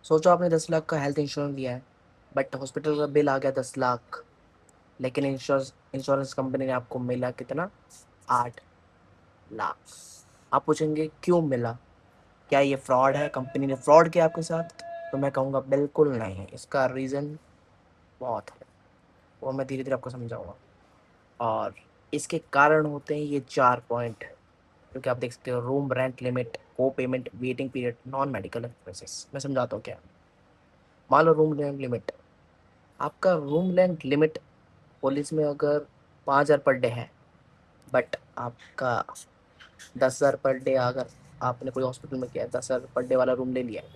सोचो आपने 10 लाख का हेल्थ इंश्योरेंस लिया है, बट हॉस्पिटल का बिल आ गया 10 लाख, लेकिन इंश्योरेंस इंश्योरेंस कंपनी ने आपको मिला कितना, 8 लाख। आप पूछेंगे क्यों मिला, क्या ये फ्रॉड है, कंपनी ने फ्रॉड किया आपके साथ? तो मैं कहूँगा बिल्कुल नहीं, इसका रीज़न बहुत है, वो मैं धीरे धीरे आपको समझाऊंगा। और इसके कारण होते हैं ये 4 पॉइंट, क्योंकि आप देख सकते हो, रूम रेंट लिमिट, को payment, waiting period, non medical expenses. मैं समझाता हूँ क्या है। मान लो रूम रेंट लिमिट, आपका रूम रेंट लिमिट पॉलिसी में अगर 5,000 पर डे है, बट आपका 10,000 पर डे, अगर आपने कोई हॉस्पिटल में किया है, 10,000 पर डे वाला रूम ले लिया है,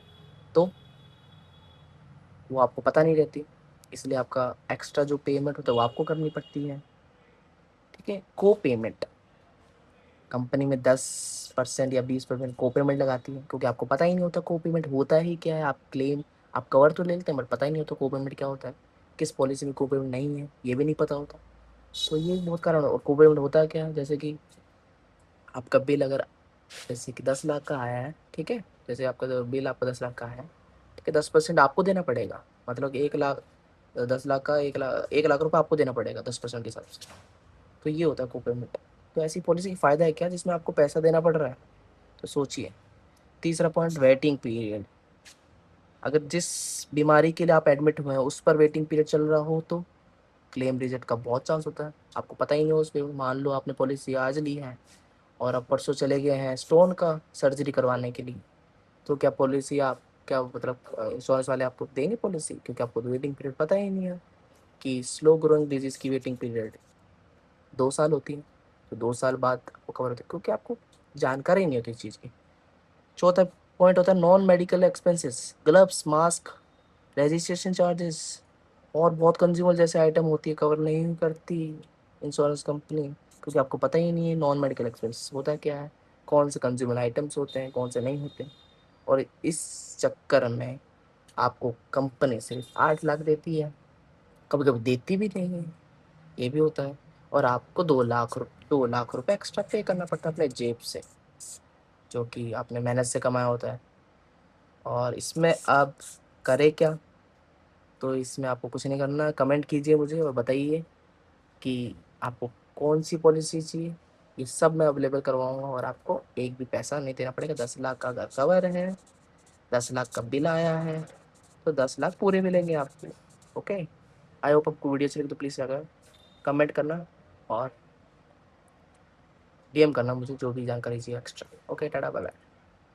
तो वो आपको पता नहीं रहती, इसलिए आपका एक्स्ट्रा जो पेमेंट होता है वो आपको करनी पड़ती है। ठीक है, को पेमेंट, कंपनी में 10% या 20% को पेमेंट लगाती है, क्योंकि आपको पता ही नहीं होता को पेमेंट होता ही क्या है। आप क्लेम, आप कवर तो ले लेते हैं, बट पता ही नहीं होता को पेमेंट क्या होता है, किस पॉलिसी में को पेमेंट नहीं है ये भी नहीं पता होता। तो ये बहुत कारण है। और को पेमेंट होता है क्या है, जैसे कि आपका बिल अगर, जैसे कि 10 लाख का आया है, ठीक है, जैसे आपका जो बिल आपका 10 लाख का है, ठीक है, 10% आपको देना पड़ेगा, मतलब कि 1 लाख, 10 लाख का 1 लाख रुपये आपको देना पड़ेगा 10% के हिसाब से। तो ये होता है को पेमेंट। तो ऐसी पॉलिसी की फ़ायदा है क्या जिसमें आपको पैसा देना पड़ रहा है? तो सोचिए। तीसरा पॉइंट, वेटिंग पीरियड। अगर जिस बीमारी के लिए आप एडमिट हुए हैं उस पर वेटिंग पीरियड चल रहा हो तो क्लेम रिजेक्ट का बहुत चांस होता है, आपको पता ही नहीं हो उस पर। मान लो आपने पॉलिसी आज ली है और अब परसों चले गए हैं स्टोन का सर्जरी करवाने के लिए, तो क्या पॉलिसी, आप क्या मतलब इंश्योरेंस वाले आपको देंगे पॉलिसी? क्योंकि आपको तो वेटिंग पीरियड पता ही नहीं है कि स्लो ग्रोइंग डिजीज़ की वेटिंग पीरियड 2 साल होती है। तो 2 साल बाद आपको कवर होती है, क्योंकि आपको जानकारी नहीं होती इस चीज़ की। चौथा पॉइंट होता है non medical expenses, gloves, mask, registration charges और बहुत कंज्यूमर जैसे आइटम होती है, कवर नहीं करती इंश्योरेंस कंपनी, क्योंकि आपको पता ही नहीं है नॉन मेडिकल एक्सपेंसेस होता क्या है, कौन से कंज्यूमर आइटम्स होते हैं, कौन से नहीं होते। और इस चक्कर में आपको कंपनी सिर्फ 8 लाख देती है, कभी कभी देती भी नहीं है, ये भी होता है। और आपको 2 लाख रुपए एक्स्ट्रा पे करना पड़ता है अपने जेब से, जो कि आपने मेहनत से कमाया होता है। और इसमें आप करें क्या? तो इसमें आपको कुछ नहीं करना, कमेंट कीजिए मुझे और बताइए कि आपको कौन सी पॉलिसी चाहिए। ये सब मैं अवेलेबल करवाऊंगा और आपको एक भी पैसा नहीं देना पड़ेगा। 10 लाख का अगर कवर है, 10 लाख का बिल आया है, तो 10 लाख पूरे मिलेंगे आपको। ओके, आई होप आपको वीडियो अच्छी लगी, तो प्लीज़ अगर कमेंट करना और डीएम करना मुझे जो भी जानकारी चाहिए extra. Okay, tata, bye bye.